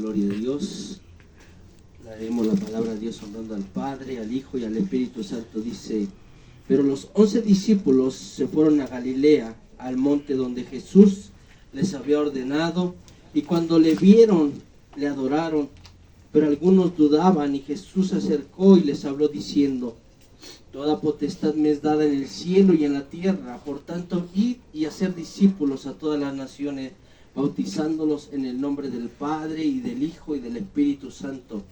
gloria a Dios. Leemos la palabra de Dios honrando al Padre, al Hijo y al Espíritu Santo. Dice: pero los 11 discípulos se fueron a Galilea, al monte donde Jesús les había ordenado, y cuando le vieron, le adoraron. Pero algunos dudaban, y Jesús se acercó y les habló diciendo: toda potestad me es dada en el cielo y en la tierra. Por tanto, id y hacer discípulos a todas las naciones, bautizándolos en el nombre del Padre y del Hijo y del Espíritu Santo,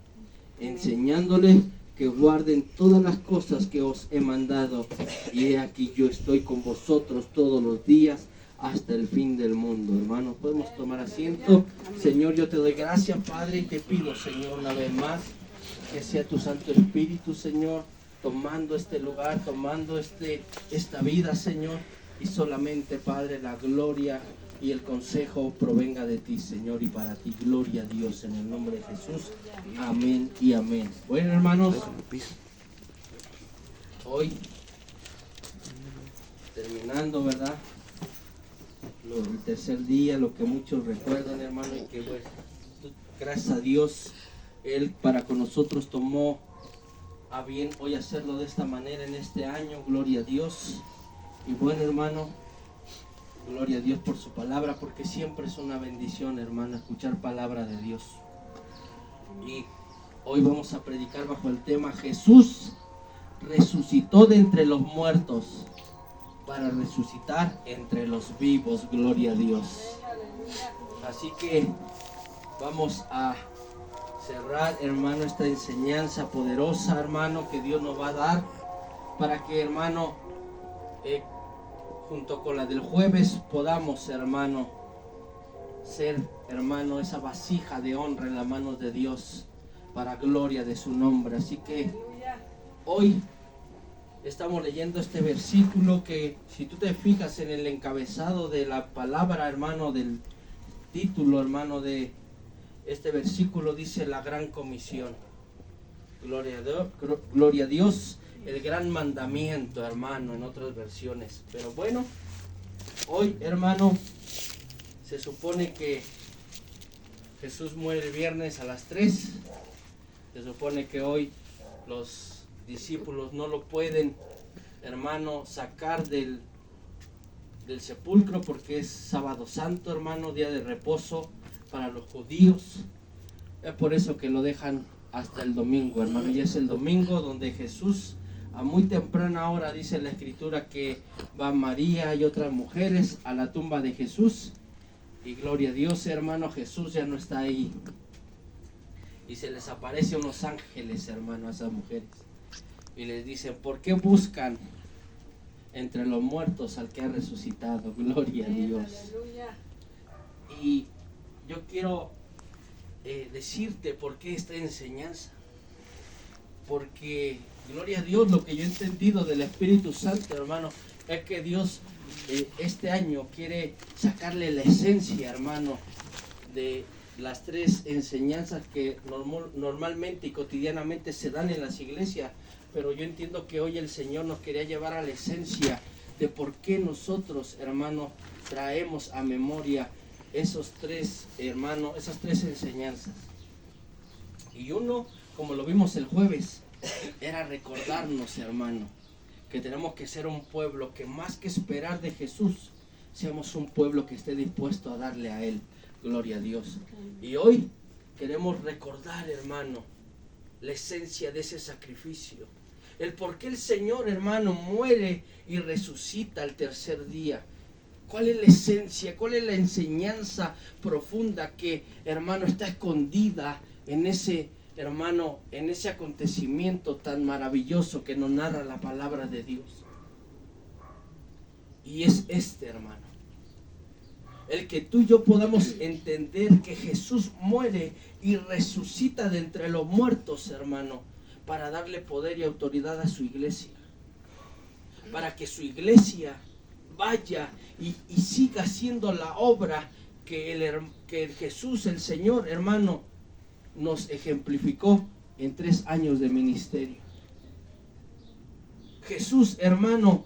enseñándoles que guarden todas las cosas que os he mandado. Y he aquí, yo estoy con vosotros todos los días hasta el fin del mundo. Hermanos, podemos tomar asiento. Señor, yo te doy gracias, Padre, y te pido, Señor, una vez más, que sea tu Santo Espíritu, Señor, tomando este lugar, tomando esta vida, Señor, y solamente, Padre, la gloria y el consejo provenga de ti, Señor, y para ti, gloria a Dios, en el nombre de Jesús, amén y amén. Bueno, hermanos, hoy, terminando, ¿verdad?, el tercer día, lo que muchos recuerdan, hermano, y que, bueno, gracias a Dios, Él para con nosotros tomó a bien hoy hacerlo de esta manera en este año, gloria a Dios. Y bueno, hermano, gloria a Dios por su palabra, porque siempre es una bendición, hermano, escuchar palabra de Dios. Y hoy vamos a predicar bajo el tema: Jesús resucitó de entre los muertos para resucitar entre los vivos, gloria a Dios. Así que vamos a cerrar, hermano, esta enseñanza poderosa, hermano, que Dios nos va a dar, para que, hermano, junto con la del jueves, podamos, hermano, ser, hermano, esa vasija de honra en las manos de Dios, para gloria de su nombre. Así que hoy estamos leyendo este versículo que, si tú te fijas en el encabezado de la palabra, hermano, del título, hermano, de este versículo, dice la gran comisión. Gloria a Dios, el gran mandamiento, hermano, en otras versiones. Pero bueno, hoy, hermano, se supone que Jesús muere el viernes a las 3. Se supone que hoy los discípulos no lo pueden, hermano, sacar del sepulcro, porque es sábado santo, hermano, día de reposo para los judíos. Es por eso que lo dejan hasta el domingo, hermano. Y es el domingo donde Jesús, a muy temprana hora, dice la escritura, que va María y otras mujeres a la tumba de Jesús. Y gloria a Dios, hermano, Jesús ya no está ahí. Y se les aparece unos ángeles, hermano, a esas mujeres. Y les dicen: ¿por qué buscan entre los muertos al que ha resucitado? Gloria a Dios. Y yo quiero decirte por qué esta enseñanza. Porque, gloria a Dios, lo que yo he entendido del Espíritu Santo, hermano, es que Dios este año quiere sacarle la esencia, hermano, de las 3 enseñanzas que normalmente y cotidianamente se dan en las iglesias. Pero yo entiendo que hoy el Señor nos quería llevar a la esencia de por qué nosotros, hermano, traemos a memoria esos 3, hermano, esas 3 enseñanzas. Y uno, como lo vimos el jueves, era recordarnos, hermano, que tenemos que ser un pueblo que, más que esperar de Jesús, seamos un pueblo que esté dispuesto a darle a Él. Gloria a Dios. Y hoy queremos recordar, hermano, la esencia de ese sacrificio. El por qué el Señor, hermano, muere y resucita al tercer día. ¿Cuál es la esencia? ¿Cuál es la enseñanza profunda que, hermano, está escondida en ese, hermano, en ese acontecimiento tan maravilloso que nos narra la palabra de Dios? Y es hermano, el que tú y yo podamos entender que Jesús muere y resucita de entre los muertos, hermano, para darle poder y autoridad a su iglesia, para que su iglesia vaya y siga haciendo la obra que Jesús, el Señor, hermano, nos ejemplificó en 3 años de ministerio. Jesús, hermano,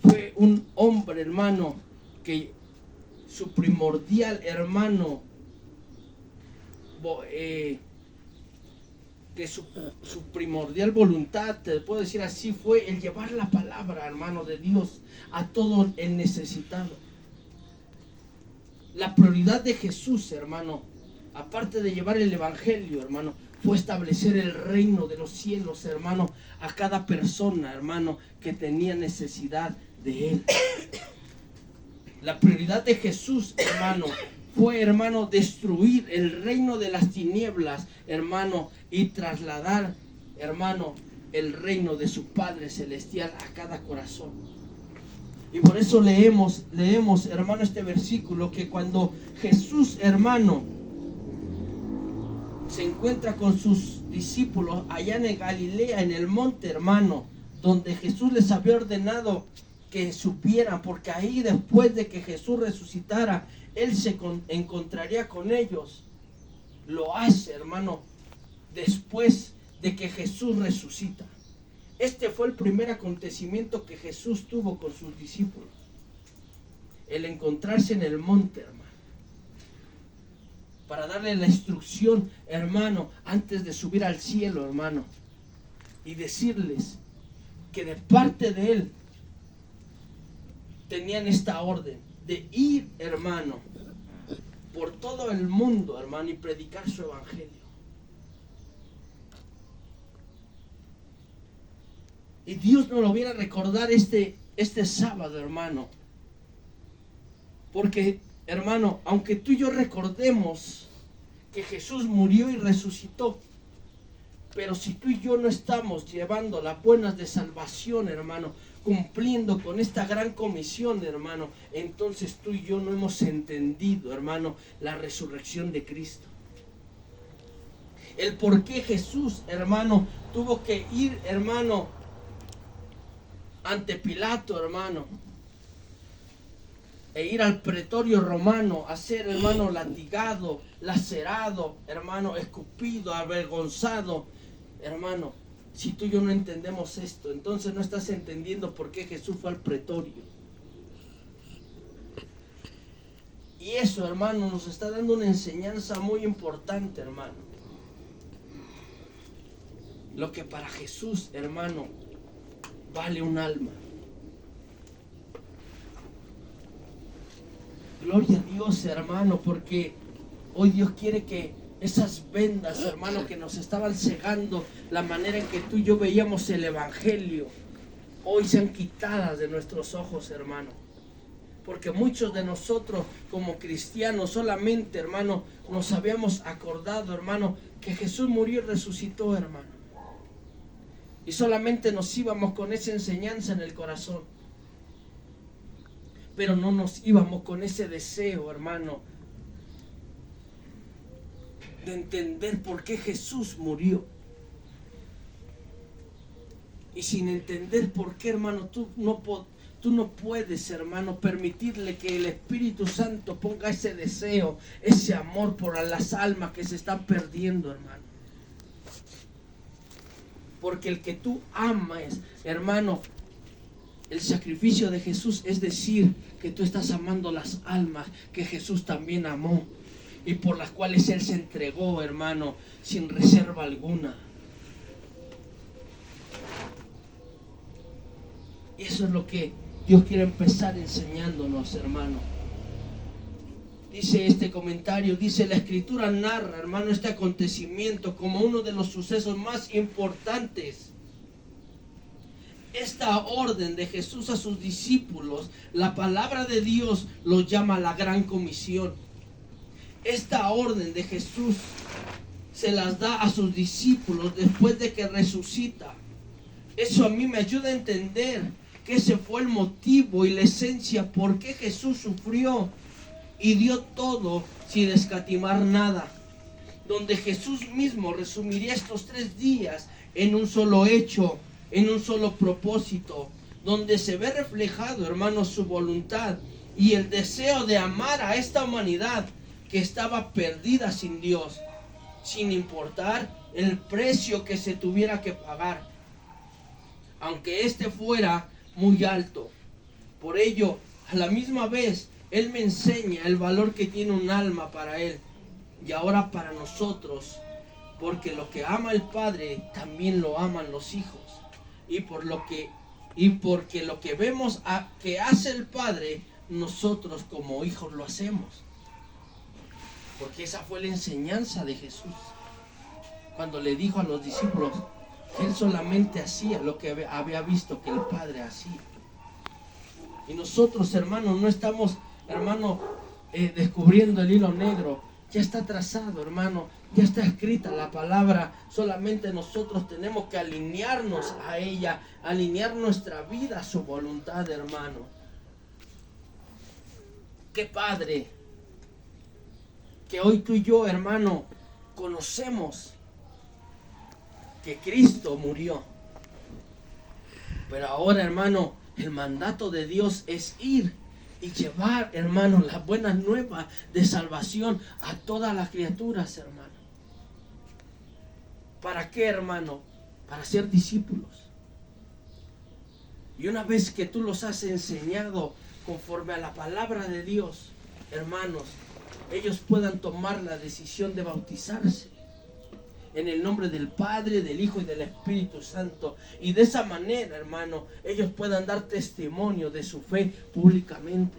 fue un hombre, hermano, que su primordial, hermano, que su primordial voluntad, te puedo decir así, fue el llevar la palabra, hermano, de Dios a todo el necesitado. La prioridad de Jesús, hermano, aparte de llevar el evangelio, hermano, fue establecer el reino de los cielos, hermano, a cada persona, hermano, que tenía necesidad de él. La prioridad de Jesús, hermano, fue, hermano, destruir el reino de las tinieblas, hermano, y trasladar, hermano, el reino de su Padre Celestial a cada corazón. Y por eso leemos, hermano, este versículo, que cuando Jesús, hermano, se encuentra con sus discípulos allá en Galilea, en el monte, hermano, donde Jesús les había ordenado que supieran, porque ahí, después de que Jesús resucitara, Él se encontraría con ellos. Lo hace, hermano, después de que Jesús resucita. Este fue el primer acontecimiento que Jesús tuvo con sus discípulos. El encontrarse en el monte, hermano, para darle la instrucción, hermano, antes de subir al cielo, hermano, y decirles que de parte de Él tenían esta orden de ir, hermano, por todo el mundo, hermano, y predicar su evangelio. Y Dios nos lo viene a recordar este sábado, hermano. Porque, hermano, aunque tú y yo recordemos que Jesús murió y resucitó, pero si tú y yo no estamos llevando las buenas de salvación, hermano, cumpliendo con esta gran comisión, hermano, entonces tú y yo no hemos entendido, hermano, la resurrección de Cristo. El por qué Jesús, hermano, tuvo que ir, hermano, ante Pilato, hermano, e ir al pretorio romano a ser, hermano, latigado, lacerado, hermano, escupido, avergonzado, hermano. Si tú y yo no entendemos esto, entonces no estás entendiendo por qué Jesús fue al pretorio. Y eso, hermano, nos está dando una enseñanza muy importante, hermano. Lo que para Jesús, hermano, vale un alma. Gloria a Dios, hermano, porque hoy Dios quiere que esas vendas, hermano, que nos estaban cegando la manera en que tú y yo veíamos el evangelio, hoy sean quitadas de nuestros ojos, hermano. Porque muchos de nosotros como cristianos solamente, hermano, nos habíamos acordado, hermano, que Jesús murió y resucitó, hermano. Y solamente nos íbamos con esa enseñanza en el corazón. Pero no nos íbamos con ese deseo, hermano, de entender por qué Jesús murió. Y sin entender por qué, hermano, tú no puedes, hermano, permitirle que el Espíritu Santo ponga ese deseo, ese amor por las almas que se están perdiendo, hermano. Porque el que tú amas, hermano, el sacrificio de Jesús es decir que tú estás amando las almas que Jesús también amó y por las cuales Él se entregó, hermano, sin reserva alguna. Y eso es lo que Dios quiere empezar enseñándonos, hermano. Dice este comentario, dice: la Escritura narra, hermano, este acontecimiento como uno de los sucesos más importantes. Esta orden de Jesús a sus discípulos, la palabra de Dios lo llama la gran comisión. Esta orden de Jesús se las da a sus discípulos después de que resucita. Eso a mí me ayuda a entender que ese fue el motivo y la esencia por qué Jesús sufrió y dio todo sin escatimar nada. Donde Jesús mismo resumiría estos 3 días en un solo hecho, en un solo propósito, donde se ve reflejado, hermanos, su voluntad y el deseo de amar a esta humanidad que estaba perdida sin Dios, sin importar el precio que se tuviera que pagar, aunque este fuera muy alto. Por ello, a la misma vez, Él me enseña el valor que tiene un alma para Él. y ahora para nosotros, porque lo que ama el Padre también lo aman los hijos, y porque lo que vemos que hace el Padre, nosotros como hijos lo hacemos, porque esa fue la enseñanza de Jesús cuando le dijo a los discípulos que él solamente hacía lo que había visto que el Padre hacía. Y nosotros, hermanos, no estamos, hermano, descubriendo el hilo negro. Ya está trazado, hermano, ya está escrita la palabra. Solamente nosotros tenemos que alinearnos a ella, alinear nuestra vida a su voluntad, hermano. Qué padre que hoy tú y yo, hermano, conocemos que Cristo murió. Pero ahora, hermano, el mandato de Dios es ir y llevar, hermano, las buenas nuevas de salvación a todas las criaturas, hermano. ¿Para qué, hermano? Para ser discípulos. Y una vez que tú los has enseñado conforme a la palabra de Dios, hermanos, ellos puedan tomar la decisión de bautizarse en el nombre del Padre, del Hijo y del Espíritu Santo. Y de esa manera, hermano, ellos puedan dar testimonio de su fe públicamente.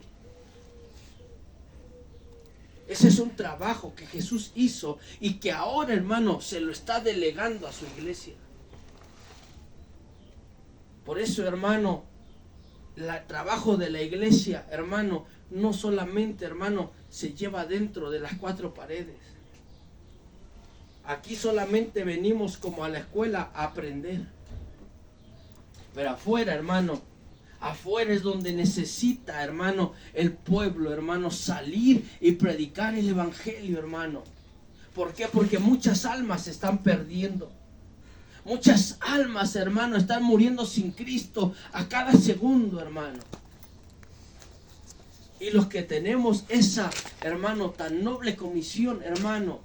Ese es un trabajo que Jesús hizo y que ahora, hermano, se lo está delegando a su iglesia. Por eso, hermano, el trabajo de la iglesia, hermano, no solamente, hermano, se lleva dentro de las cuatro paredes. Aquí solamente venimos como a la escuela a aprender. Pero afuera, hermano, afuera es donde necesita, hermano, el pueblo, hermano, salir y predicar el evangelio, hermano. ¿Por qué? Porque muchas almas se están perdiendo. Muchas almas, hermano, están muriendo sin Cristo a cada segundo, hermano. Y los que tenemos esa, hermano, tan noble comisión, hermano,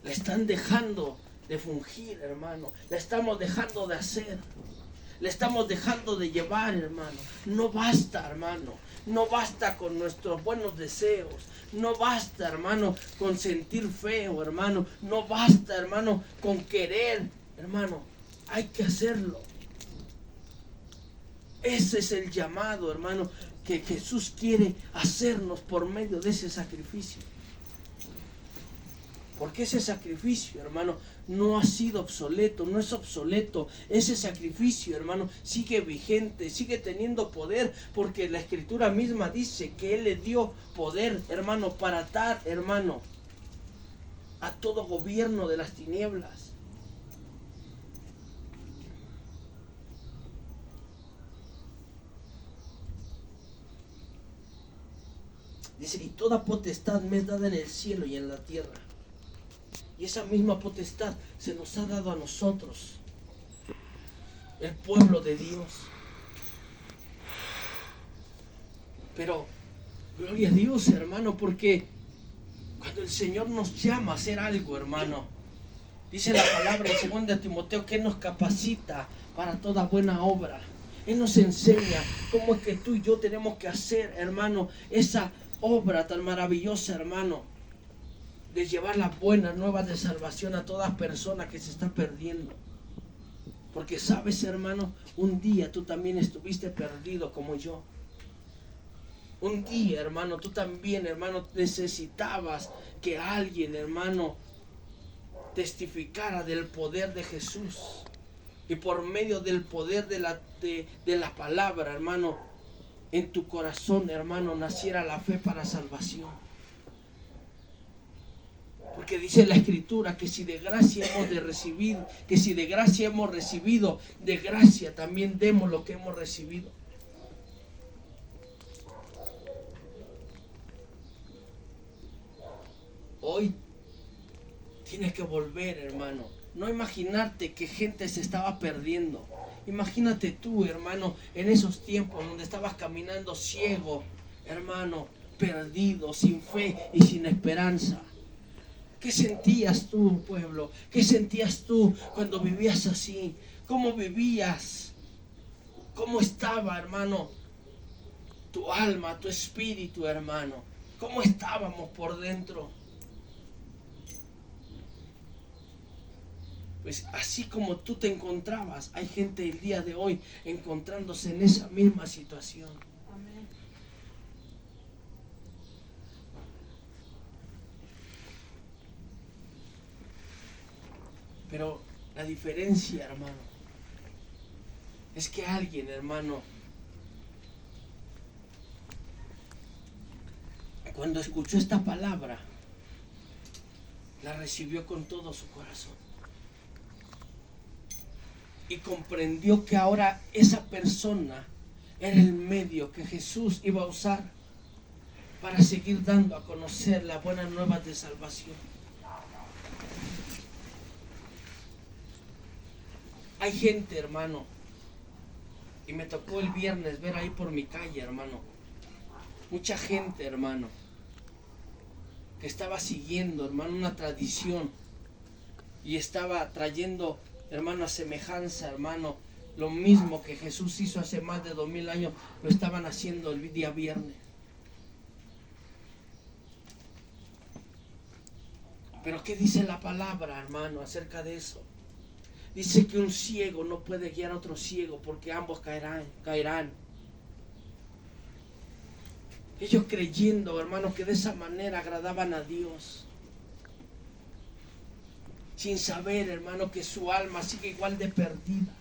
la están dejando de fungir, hermano. La estamos dejando de hacer. La estamos dejando de llevar, hermano. No basta, hermano. No basta con nuestros buenos deseos. No basta, hermano, con sentir feo, hermano. No basta, hermano, con querer, hermano. Hay que hacerlo. Ese es el llamado, hermano, que Jesús quiere hacernos por medio de ese sacrificio. Porque ese sacrificio, hermano, no ha sido obsoleto, no es obsoleto. Ese sacrificio, hermano, sigue vigente, sigue teniendo poder, porque la Escritura misma dice que Él le dio poder, hermano, para atar, hermano, a todo gobierno de las tinieblas. Dice, y toda potestad me es dada en el cielo y en la tierra. Y esa misma potestad se nos ha dado a nosotros, el pueblo de Dios. Pero, gloria a Dios, hermano, porque cuando el Señor nos llama a hacer algo, hermano, dice la palabra en 2 Timoteo que nos capacita para toda buena obra. Él nos enseña cómo es que tú y yo tenemos que hacer, hermano, esa obra tan maravillosa, hermano, de llevar las buenas nuevas de salvación a toda persona que se está perdiendo. Porque sabes, hermano, un día tú también estuviste perdido como yo. Un día, hermano, tú también, hermano, necesitabas que alguien, hermano, testificara del poder de Jesús. Y por medio del poder de la palabra, hermano, en tu corazón, hermano, naciera la fe para salvación. Porque dice la Escritura que si de gracia hemos de recibir, que si de gracia hemos recibido, de gracia también demos lo que hemos recibido. Hoy tienes que volver, hermano. No imaginarte que gente se estaba perdiendo. Imagínate tú, hermano, en esos tiempos donde estabas caminando ciego, hermano, perdido, sin fe y sin esperanza. ¿Qué sentías tú, pueblo? ¿Qué sentías tú cuando vivías así? ¿Cómo vivías? ¿Cómo estaba, hermano, tu alma, tu espíritu, hermano? ¿Cómo estábamos por dentro? Pues así como tú te encontrabas, hay gente el día de hoy encontrándose en esa misma situación. Amén. Pero la diferencia, hermano, es que alguien, hermano, cuando escuchó esta palabra, la recibió con todo su corazón. Y comprendió que ahora esa persona era el medio que Jesús iba a usar para seguir dando a conocer las buenas nuevas de salvación. Hay gente, hermano, y me tocó el viernes ver ahí por mi calle, hermano, mucha gente, hermano, que estaba siguiendo, hermano, una tradición y estaba trayendo, hermano, a semejanza, hermano, lo mismo que Jesús hizo hace más de 2000 años, lo estaban haciendo el día viernes. Pero ¿qué dice la palabra, hermano, acerca de eso? Dice que un ciego no puede guiar a otro ciego porque ambos caerán. Ellos creyendo, hermano, que de esa manera agradaban a Dios, sin saber, hermano, que su alma sigue igual de perdida.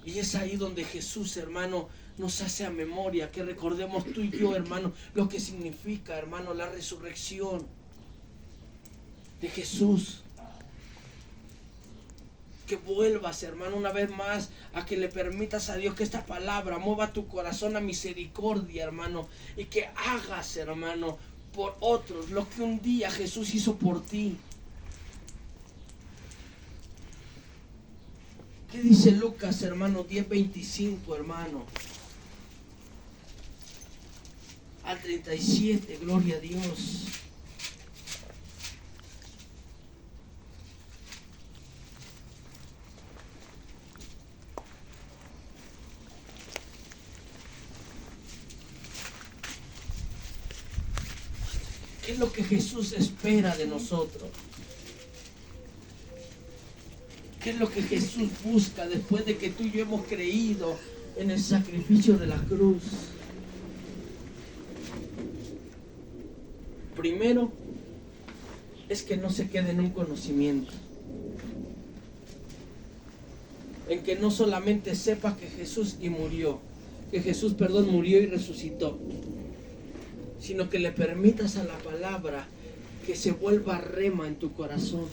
Y es ahí donde Jesús, hermano, nos hace a memoria, que recordemos tú y yo, hermano, lo que significa, hermano, la resurrección de Jesús. Que vuelvas, hermano, una vez más a que le permitas a Dios que esta palabra mueva tu corazón a misericordia, hermano, y que hagas, hermano, por otros lo que un día Jesús hizo por ti. ¿Qué dice Lucas, hermano? 10:25, hermano. Al 37, gloria a Dios. ¿Qué es lo que Jesús espera de nosotros? ¿Qué es lo que Jesús busca después de que tú y yo hemos creído en el sacrificio de la cruz? Primero, es que no se quede en un conocimiento. En que no solamente sepas que Jesús murió y resucitó, sino que le permitas a la palabra que se vuelva rema en tu corazón,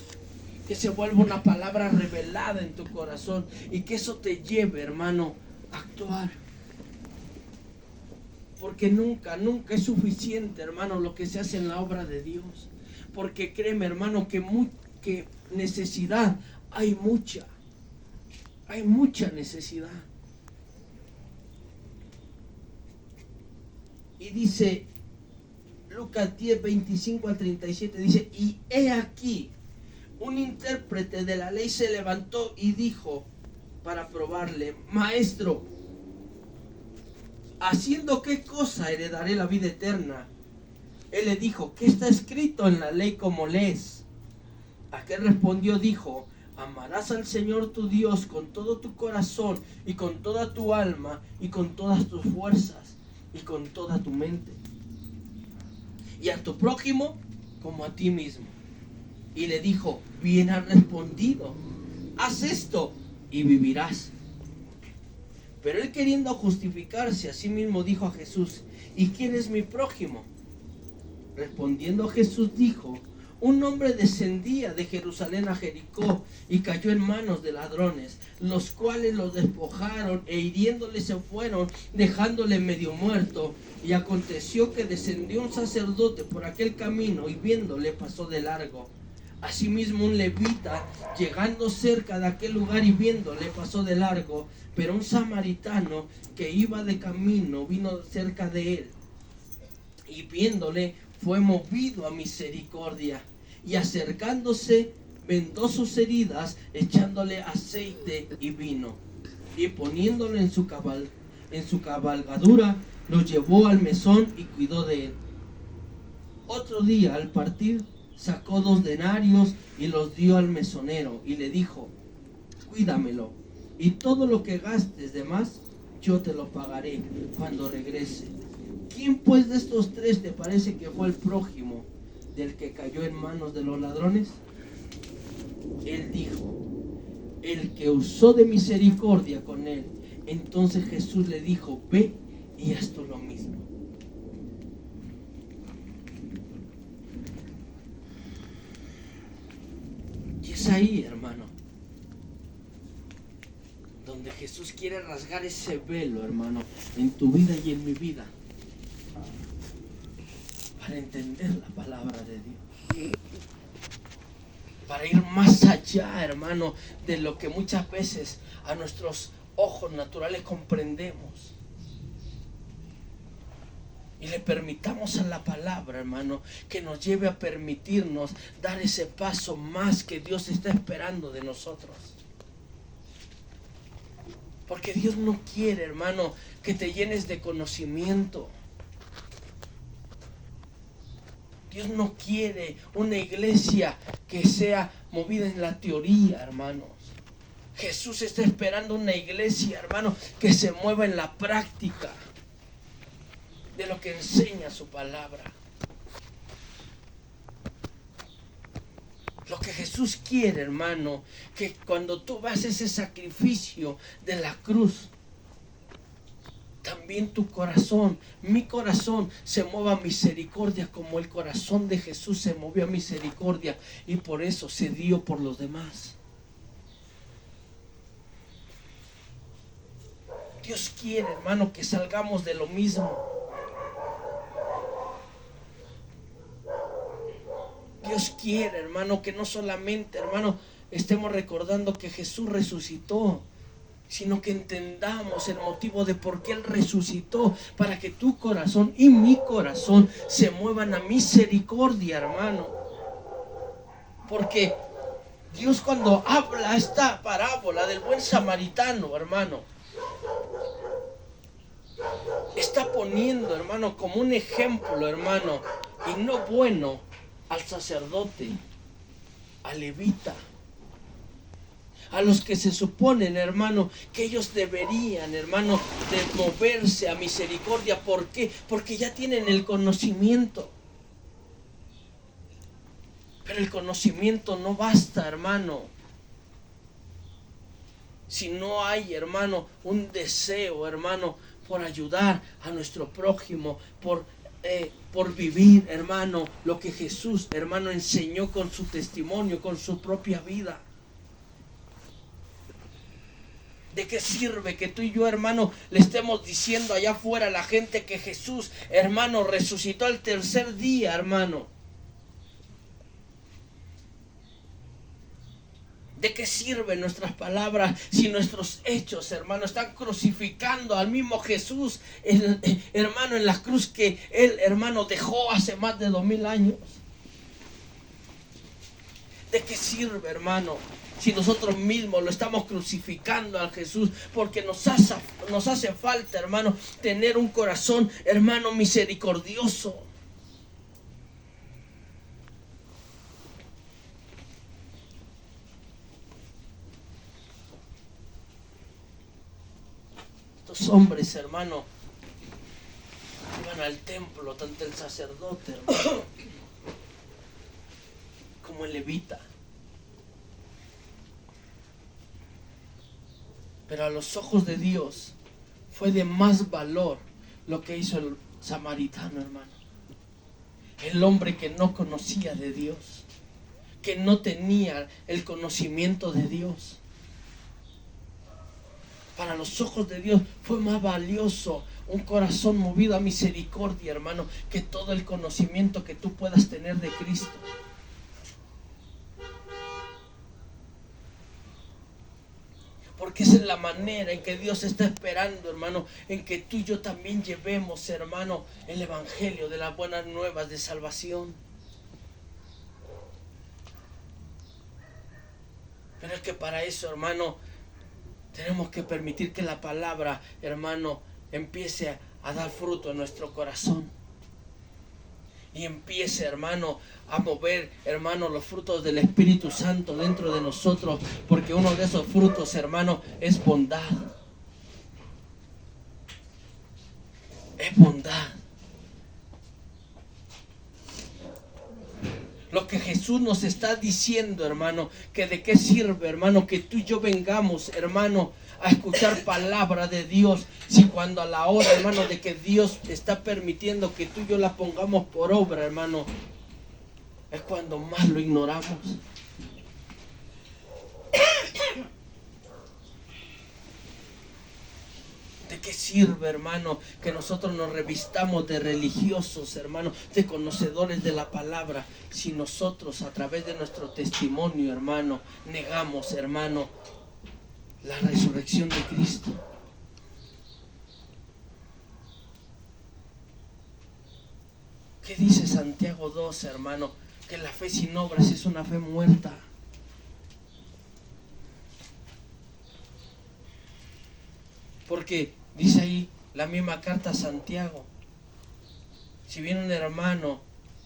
que se vuelva una palabra revelada en tu corazón y que eso te lleve, hermano, a actuar. Porque nunca es suficiente, hermano, lo que se hace en la obra de Dios. Porque créeme, hermano, que necesidad hay mucha. Hay mucha necesidad. Y dice Lucas 10:25 al 37, dice: y he aquí, un intérprete de la ley se levantó y dijo para probarle: Maestro, ¿haciendo qué cosa heredaré la vida eterna? Él le dijo: ¿qué está escrito en la ley como lees? Aquel respondió, dijo: amarás al Señor tu Dios con todo tu corazón y con toda tu alma y con todas tus fuerzas y con toda tu mente, y a tu prójimo como a ti mismo. Y le dijo: bien has respondido, haz esto y vivirás. Pero él, queriendo justificarse a sí mismo, dijo a Jesús: ¿y quién es mi prójimo? Respondiendo Jesús dijo: un hombre descendía de Jerusalén a Jericó y cayó en manos de ladrones, los cuales lo despojaron e hiriéndole se fueron, dejándole medio muerto. Y aconteció que descendió un sacerdote por aquel camino y viéndole pasó de largo. Asimismo un levita, llegando cerca de aquel lugar y viéndole, pasó de largo. Pero un samaritano que iba de camino vino cerca de él y viéndole fue movido a misericordia, y acercándose vendó sus heridas, echándole aceite y vino, y poniéndolo en su cabalgadura, lo llevó al mesón y cuidó de él. Otro día, al partir, sacó 2 denarios y los dio al mesonero y le dijo: cuídamelo, y todo lo que gastes de más, yo te lo pagaré cuando regrese. ¿Quién pues de estos 3 te parece que fue el prójimo del que cayó en manos de los ladrones? Él dijo: el que usó de misericordia con él. Entonces Jesús le dijo: ve y haz tú lo mismo. Y es ahí, hermano, donde Jesús quiere rasgar ese velo, hermano, en tu vida y en mi vida, para entender la palabra de Dios, para ir más allá, hermano, de lo que muchas veces a nuestros ojos naturales comprendemos, y le permitamos a la palabra, hermano, que nos lleve a permitirnos dar ese paso más que Dios está esperando de nosotros. Porque Dios no quiere, hermano, que te llenes de conocimiento. Dios no quiere una iglesia que sea movida en la teoría, hermanos. Jesús está esperando una iglesia, hermano, que se mueva en la práctica de lo que enseña su palabra. Lo que Jesús quiere, hermano, que cuando tú vas a ese sacrificio de la cruz, también tu corazón, mi corazón, se mueva a misericordia como el corazón de Jesús se movió a misericordia, y por eso se dio por los demás. Dios quiere, hermano, que salgamos de lo mismo. Dios quiere, hermano, que no solamente, hermano, estemos recordando que Jesús resucitó, sino que entendamos el motivo de por qué Él resucitó, para que tu corazón y mi corazón se muevan a misericordia, hermano. Porque Dios, cuando habla esta parábola del buen samaritano, hermano, está poniendo, hermano, como un ejemplo, hermano, y no bueno, al sacerdote, al levita, a los que se suponen, hermano, que ellos deberían, hermano, de moverse a misericordia. ¿Por qué? Porque ya tienen el conocimiento. Pero el conocimiento no basta, hermano, si no hay, hermano, un deseo, hermano, por ayudar a nuestro prójimo, por vivir, hermano, lo que Jesús, hermano, enseñó con su testimonio, con su propia vida. ¿De qué sirve que tú y yo, hermano, le estemos diciendo allá afuera a la gente que Jesús, hermano, resucitó al 3er día, hermano? ¿De qué sirven nuestras palabras si nuestros hechos, hermano, están crucificando al mismo Jesús, hermano, en la cruz que Él, hermano, dejó hace más de 2000 años? ¿De qué sirve, hermano, si nosotros mismos lo estamos crucificando al Jesús? Porque nos hace falta, hermano, tener un corazón, hermano, misericordioso. Estos hombres, hermano, iban al templo, tanto el sacerdote, hermano, como el levita. Pero a los ojos de Dios fue de más valor lo que hizo el samaritano, hermano. El hombre que no conocía de Dios, que no tenía el conocimiento de Dios. Para los ojos de Dios fue más valioso un corazón movido a misericordia, hermano, que todo el conocimiento que tú puedas tener de Cristo. Porque esa es la manera en que Dios está esperando, hermano, en que tú y yo también llevemos, hermano, el evangelio de las buenas nuevas de salvación. Pero es que para eso, hermano, tenemos que permitir que la palabra, hermano, empiece a dar fruto en nuestro corazón. Y empiece, hermano, a mover, hermano, los frutos del Espíritu Santo dentro de nosotros. Porque uno de esos frutos, hermano, es bondad. Es bondad. Lo que Jesús nos está diciendo, hermano, que de qué sirve, hermano, que tú y yo vengamos, hermano, a escuchar palabra de Dios, si cuando a la hora, hermano, de que Dios está permitiendo que tú y yo la pongamos por obra, hermano, es cuando más lo ignoramos. ¿De qué sirve, hermano, que nosotros nos revistamos de religiosos, hermano, de conocedores de la palabra, si nosotros a través de nuestro testimonio, hermano, negamos, hermano, la resurrección de Cristo? ¿Qué dice Santiago 2, hermano? Que la fe sin obras es una fe muerta. Porque dice ahí la misma carta a Santiago. Si viene un hermano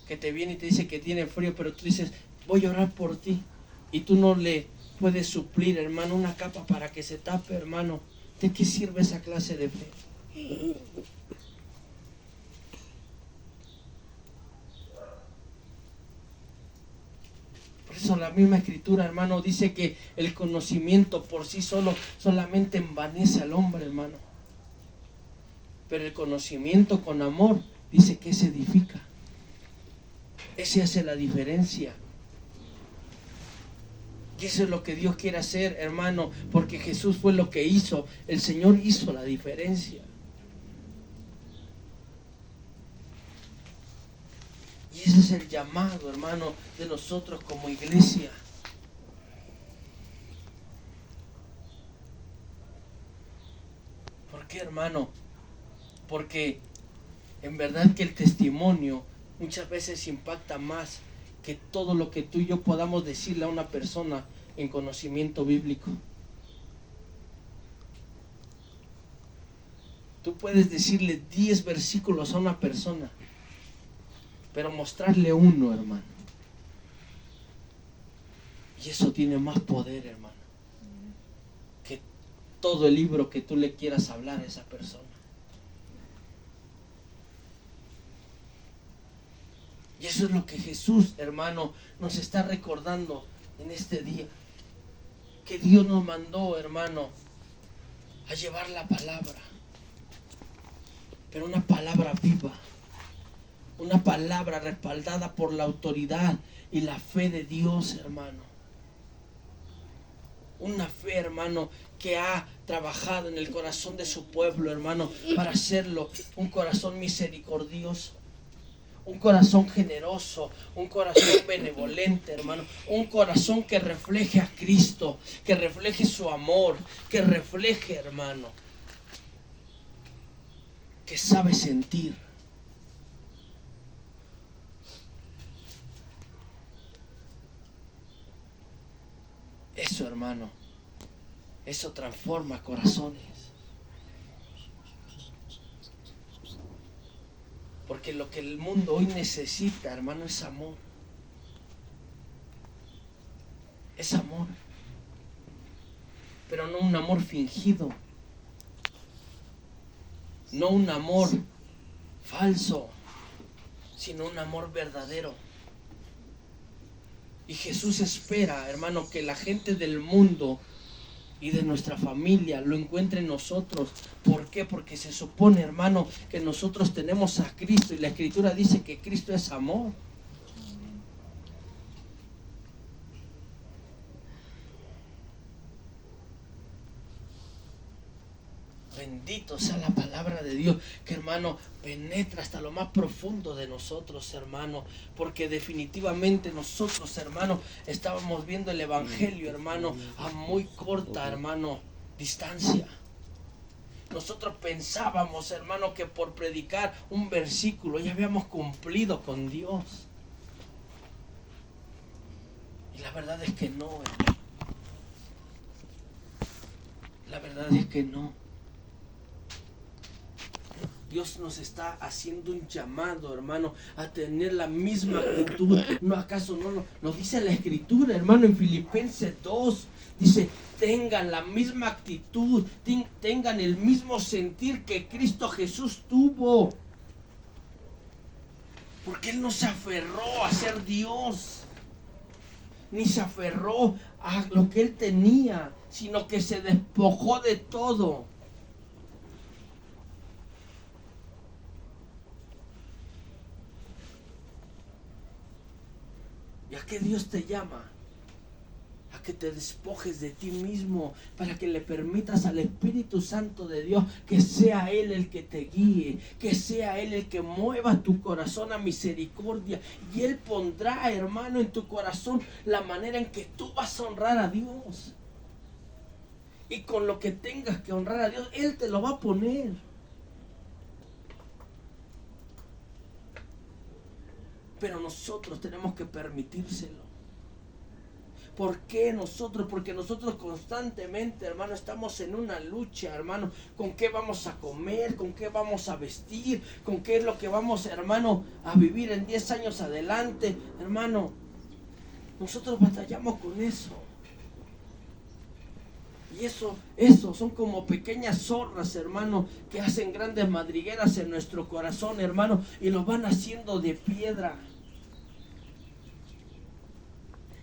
que te viene y te dice que tiene frío, pero tú dices, voy a orar por ti, y tú no le puedes suplir, hermano, una capa para que se tape, hermano, ¿de qué sirve esa clase de fe? Por eso la misma escritura, hermano, dice que el conocimiento por sí solo solamente envanece al hombre, hermano. Pero el conocimiento con amor dice que se edifica. Ese hace la diferencia. Y eso es lo que Dios quiere hacer, hermano, porque Jesús fue lo que hizo. El Señor hizo la diferencia. Y ese es el llamado, hermano, de nosotros como iglesia. ¿Por qué, hermano? Porque en verdad que el testimonio muchas veces impacta más que todo lo que tú y yo podamos decirle a una persona en conocimiento bíblico. Tú puedes decirle 10 versículos a una persona, pero mostrarle uno, hermano. Y eso tiene más poder, hermano, que todo el libro que tú le quieras hablar a esa persona. Y eso es lo que Jesús, hermano, nos está recordando en este día. Que Dios nos mandó, hermano, a llevar la palabra. Pero una palabra viva. Una palabra respaldada por la autoridad y la fe de Dios, hermano. Una fe, hermano, que ha trabajado en el corazón de su pueblo, hermano, para hacerlo un corazón misericordioso. Un corazón generoso, un corazón benevolente, hermano. Un corazón que refleje a Cristo, que refleje su amor, que refleje, hermano, que sabe sentir. Eso, hermano, eso transforma corazones. Porque lo que el mundo hoy necesita, hermano, es amor. Es amor. Pero no un amor fingido. No un amor falso, sino un amor verdadero. Y Jesús espera, hermano, que la gente del mundo y de nuestra familia lo encuentre en nosotros. ¿Por qué? Porque se supone, hermano, que nosotros tenemos a Cristo y la Escritura dice que Cristo es amor. Bendito sea la palabra de Dios, que, hermano, penetra hasta lo más profundo de nosotros, hermano, porque definitivamente nosotros, hermano, estábamos viendo el Evangelio, hermano, a muy corta, hermano, distancia. Nosotros pensábamos, hermano, que por predicar un versículo ya habíamos cumplido con Dios. Y la verdad es que no, hermano. La verdad es que no. Dios nos está haciendo un llamado, hermano, a tener la misma actitud. ¿No acaso no lo dice la Escritura, hermano, en Filipenses 2? Dice, tengan la misma actitud, tengan el mismo sentir que Cristo Jesús tuvo. Porque Él no se aferró a ser Dios, ni se aferró a lo que Él tenía, sino que se despojó de todo. ¿Y a qué Dios te llama? A que te despojes de ti mismo, para que le permitas al Espíritu Santo de Dios que sea Él el que te guíe, que sea Él el que mueva tu corazón a misericordia, y Él pondrá, hermano, en tu corazón la manera en que tú vas a honrar a Dios. Y con lo que tengas que honrar a Dios, Él te lo va a poner. Pero nosotros tenemos que permitírselo. ¿Por qué nosotros? Porque nosotros constantemente, hermano, estamos en una lucha, hermano. ¿Con qué vamos a comer? ¿Con qué vamos a vestir? ¿Con qué es lo que vamos, hermano, a vivir en 10 años adelante? Hermano, nosotros batallamos con eso. Y eso son como pequeñas zorras, hermano, que hacen grandes madrigueras en nuestro corazón, hermano, y lo van haciendo de piedra.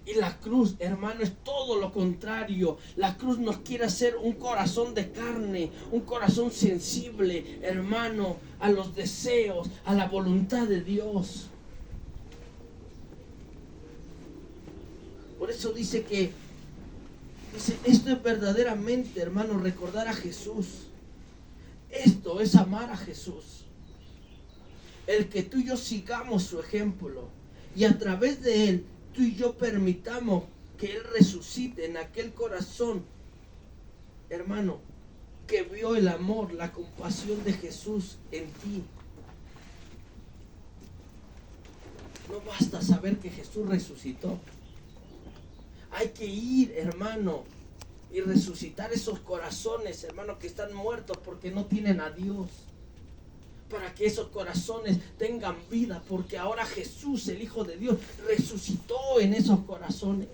Y la cruz, hermano, es todo lo contrario. La cruz nos quiere hacer un corazón de carne, un corazón sensible, hermano, a los deseos, a la voluntad de Dios. Por eso dice, esto es verdaderamente, hermano, recordar a Jesús. Esto es amar a Jesús. El que tú y yo sigamos su ejemplo, y a través de Él, tú y yo permitamos que Él resucite en aquel corazón, hermano, que vio el amor, la compasión de Jesús en ti. No basta saber que Jesús resucitó. Hay que ir, hermano, y resucitar esos corazones, hermano, que están muertos porque no tienen a Dios. Para que esos corazones tengan vida, porque ahora Jesús, el Hijo de Dios, resucitó en esos corazones.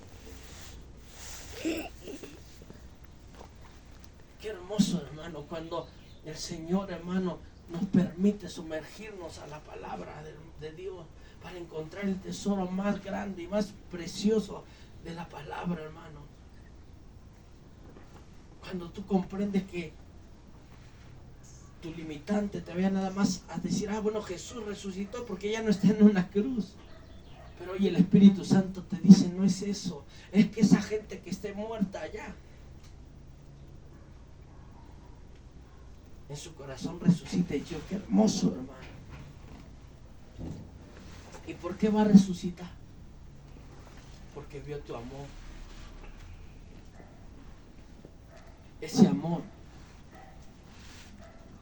Qué hermoso, hermano, cuando el Señor, hermano, nos permite sumergirnos a la palabra de Dios para encontrar el tesoro más grande y más precioso de la palabra, hermano. Cuando tú comprendes que tu limitante te vea nada más a decir, bueno, Jesús resucitó porque ya no está en una cruz. Pero hoy el Espíritu Santo te dice, no es eso, es que esa gente que esté muerta allá, en su corazón resucita. Y yo, qué hermoso, hermano. ¿Y por qué va a resucitar? Porque vio tu amor. Ese amor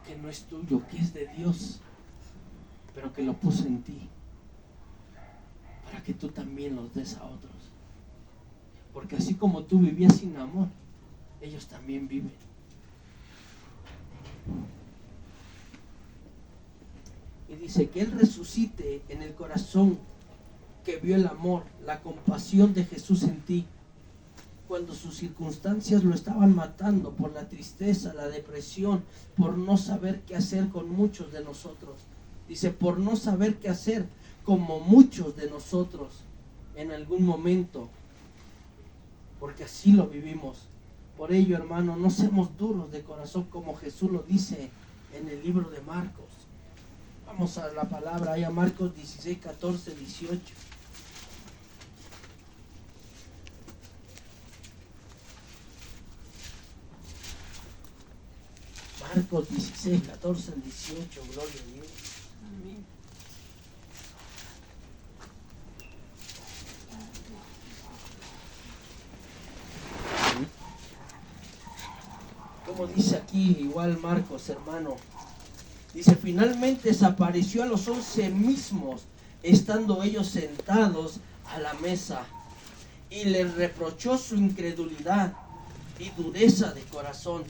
que no es tuyo, que es de Dios, pero que lo puso en ti, para que tú también los des a otros. Porque así como tú vivías sin amor, ellos también viven. Y dice que Él resucite en el corazón que vio el amor, la compasión de Jesús en ti, cuando sus circunstancias lo estaban matando por la tristeza, la depresión, por no saber qué hacer con muchos de nosotros. Dice, por no saber qué hacer, como muchos de nosotros en algún momento, porque así lo vivimos. Por ello, hermano, no seamos duros de corazón, como Jesús lo dice en el libro de Marcos. Vamos a la palabra, ahí a Marcos 16, 14, 18. Marcos 16, 14, 18, gloria a Dios. Amén. Como dice aquí igual Marcos, hermano, dice, finalmente desapareció a los 11 mismos, estando ellos sentados a la mesa, y les reprochó su incredulidad y dureza de corazón,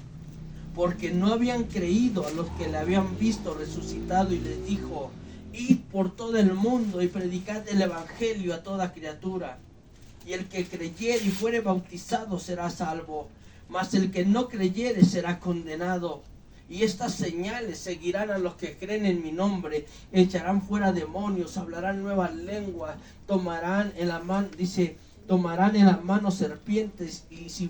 porque no habían creído a los que le habían visto resucitado, y les dijo: id por todo el mundo y predicad el evangelio a toda criatura. Y el que creyere y fuere bautizado será salvo, mas el que no creyere será condenado. Y estas señales seguirán a los que creen en mi nombre: echarán fuera demonios, hablarán nuevas lenguas, tomarán en la mano serpientes, y si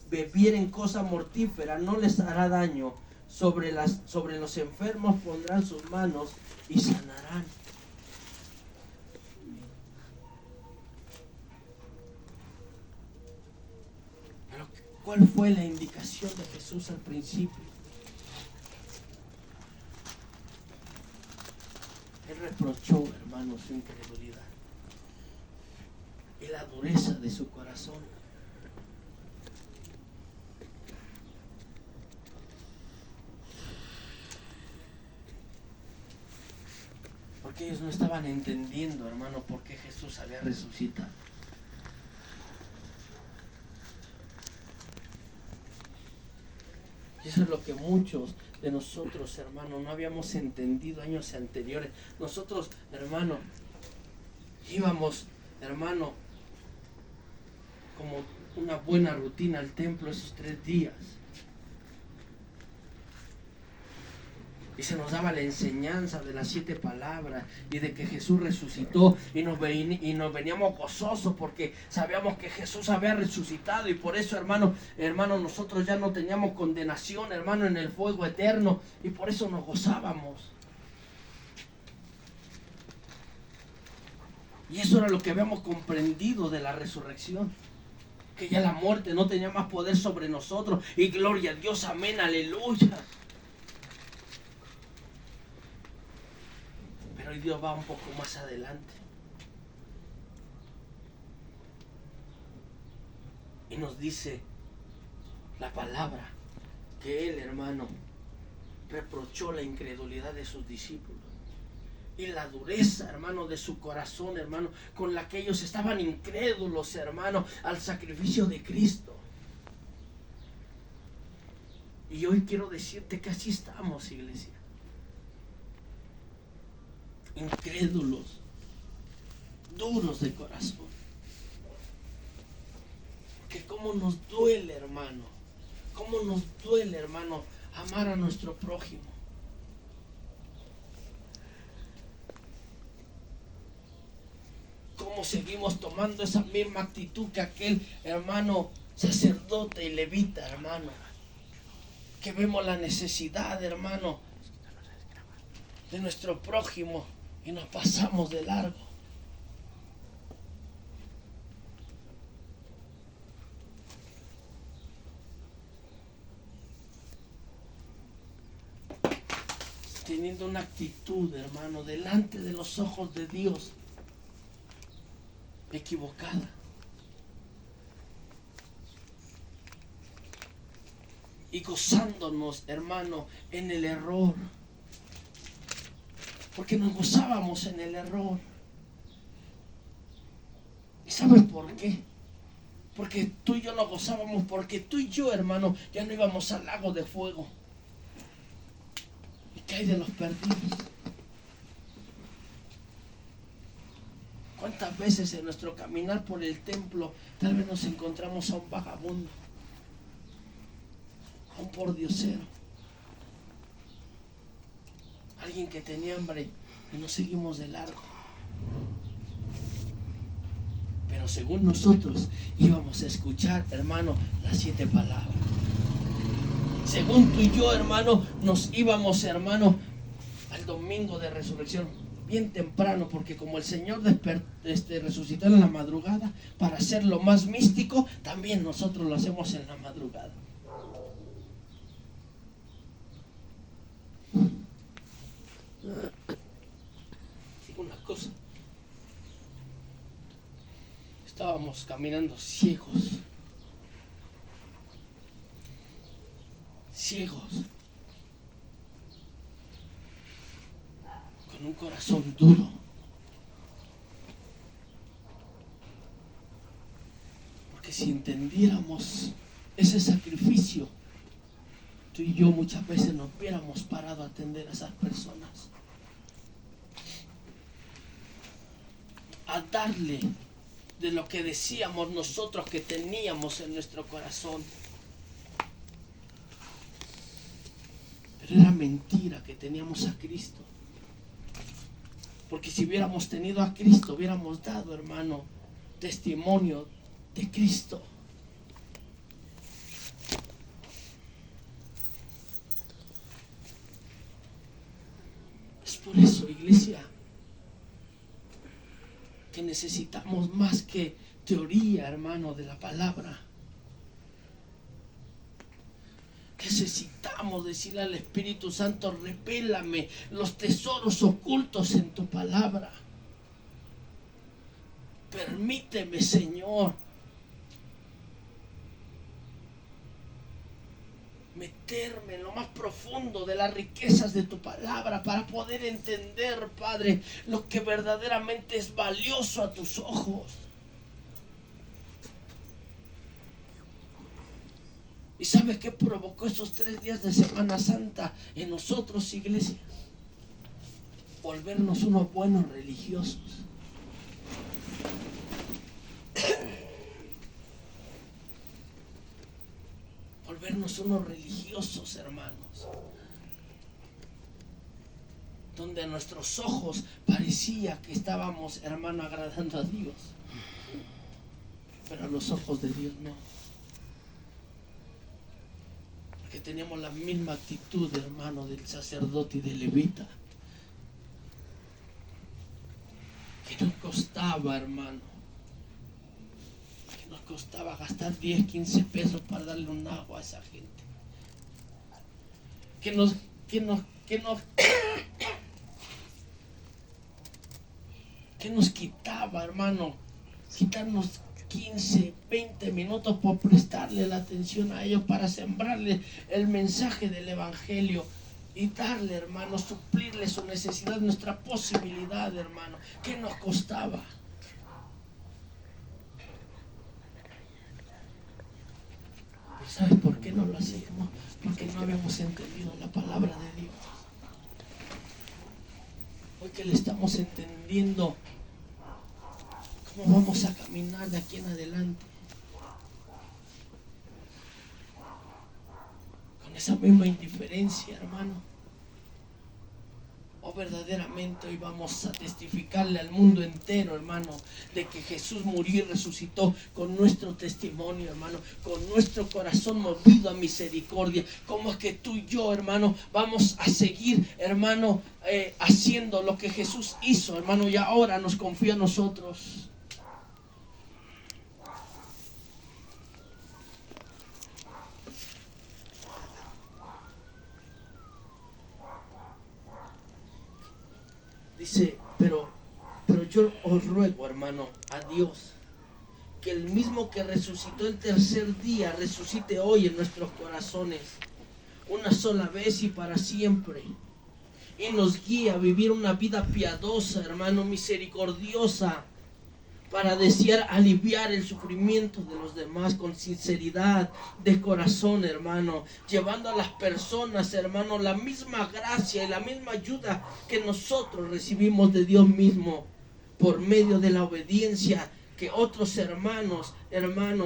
bebieren cosa mortífera no les hará daño. Sobre los enfermos pondrán sus manos y sanarán. Pero ¿cuál fue la indicación de Jesús al principio? Él reprochó, hermanos, su incredulidad y la dureza de su corazón. Porque ellos no estaban entendiendo, hermano, por qué Jesús había resucitado. Y eso es lo que muchos de nosotros, hermano, no habíamos entendido años anteriores. Nosotros, hermano, íbamos, hermano, como una buena rutina al templo esos 3 días. Y se nos daba la enseñanza de las 7 palabras y de que Jesús resucitó, y nos veníamos gozosos porque sabíamos que Jesús había resucitado, y por eso, hermano, nosotros ya no teníamos condenación, hermano, en el fuego eterno, y por eso nos gozábamos. Y eso era lo que habíamos comprendido de la resurrección, que ya la muerte no tenía más poder sobre nosotros, y gloria a Dios, amén, aleluya. Pero hoy Dios va un poco más adelante y nos dice la palabra que Él, hermano, reprochó la incredulidad de sus discípulos y la dureza, hermano, de su corazón, hermano, con la que ellos estaban incrédulos, hermano, al sacrificio de Cristo. Y hoy quiero decirte que así estamos, iglesia. Incrédulos, duros de corazón. Que cómo nos duele, hermano, amar a nuestro prójimo. Cómo seguimos tomando esa misma actitud que aquel hermano sacerdote y levita, hermano, que vemos la necesidad, hermano, de nuestro prójimo y nos pasamos de largo. Teniendo una actitud, hermano, delante de los ojos de Dios equivocada. Y gozándonos, hermano, en el error. Porque nos gozábamos en el error. ¿Y sabes por qué? Porque tú y yo nos gozábamos, porque tú y yo, hermano, ya no íbamos al lago de fuego. ¿Y qué hay de los perdidos? ¿Cuántas veces en nuestro caminar por el templo tal vez nos encontramos a un vagabundo, a un pordiosero, alguien que tenía hambre, y nos seguimos de largo? Pero según nosotros íbamos a escuchar, hermano, las 7 palabras. Según tú y yo, hermano, nos íbamos, hermano, al domingo de resurrección bien temprano, porque como el Señor resucitó en la madrugada, para hacerlo más místico, también nosotros lo hacemos en la madrugada. Digo una cosa, estábamos caminando ciegos, con un corazón duro, porque si entendiéramos ese sacrificio tú y yo muchas veces nos hubiéramos parado a atender a esas personas, a darle de lo que decíamos nosotros que teníamos en nuestro corazón. Pero era mentira que teníamos a Cristo. Porque si hubiéramos tenido a Cristo, hubiéramos dado, hermano, testimonio de Cristo. Es por eso, iglesia, que necesitamos más que teoría, hermano, de la palabra. Necesitamos decirle al Espíritu Santo: revélame los tesoros ocultos en tu palabra. Permíteme, Señor, meterme en lo más profundo de las riquezas de tu palabra para poder entender, Padre, lo que verdaderamente es valioso a tus ojos. ¿Y sabes qué provocó esos 3 días de Semana Santa en nosotros, iglesia? Volvernos unos buenos religiosos. Volvernos unos religiosos, hermanos. Donde a nuestros ojos parecía que estábamos, hermano, agradando a Dios. Pero a los ojos de Dios no. Que teníamos la misma actitud, hermano, del sacerdote y del levita. Que nos costaba, hermano, que nos costaba gastar 10, 15 pesos para darle un agua a esa gente. Que nos quitaba, hermano, quitarnos 15, 20 minutos por prestarle la atención a ellos, para sembrarle el mensaje del Evangelio y darle, hermano, suplirle su necesidad, nuestra posibilidad, hermano. ¿Qué nos costaba? ¿Sabes por qué no lo hacíamos? Porque no habíamos entendido la palabra de Dios. Hoy que le estamos entendiendo, ¿cómo vamos a caminar de aquí en adelante? Con esa misma indiferencia, hermano. O verdaderamente hoy vamos a testificarle al mundo entero, hermano, de que Jesús murió y resucitó con nuestro testimonio, hermano, con nuestro corazón movido a misericordia. ¿Cómo es que tú y yo, hermano, vamos a seguir, hermano, haciendo lo que Jesús hizo, hermano, y ahora nos confía a nosotros? Dice, pero yo os ruego, hermano, a Dios, que el mismo que resucitó el tercer día, resucite hoy en nuestros corazones, una sola vez y para siempre, y nos guíe a vivir una vida piadosa, hermano, misericordiosa, para desear aliviar el sufrimiento de los demás con sinceridad de corazón, hermano, llevando a las personas, hermano, la misma gracia y la misma ayuda que nosotros recibimos de Dios mismo, por medio de la obediencia que otros hermanos,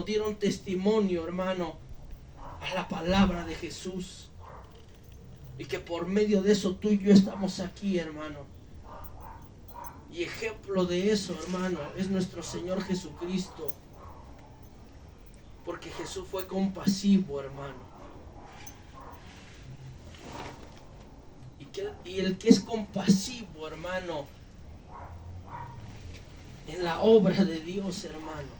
dieron testimonio, hermano, a la palabra de Jesús, y que por medio de eso tú y yo estamos aquí, hermano. Y ejemplo de eso, hermano, es nuestro Señor Jesucristo. Porque Jesús fue compasivo, hermano. Y el que es compasivo, hermano, en la obra de Dios, hermano,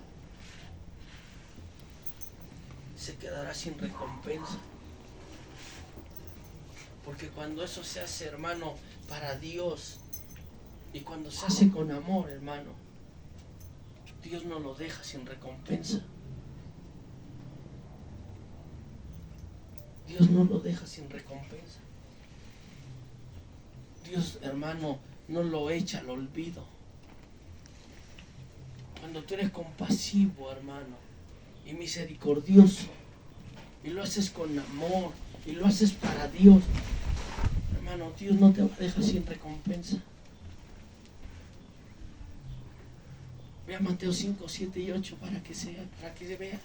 se quedará sin recompensa. Porque cuando eso se hace, hermano, para Dios, y cuando se hace con amor, hermano, Dios no lo deja sin recompensa. Dios no lo deja sin recompensa. Dios, hermano, no lo echa al olvido. Cuando tú eres compasivo, hermano, y misericordioso, y lo haces con amor y lo haces para Dios, hermano, Dios no te va a dejar sin recompensa. Ve a Mateo 5, 7 y 8 para que veas.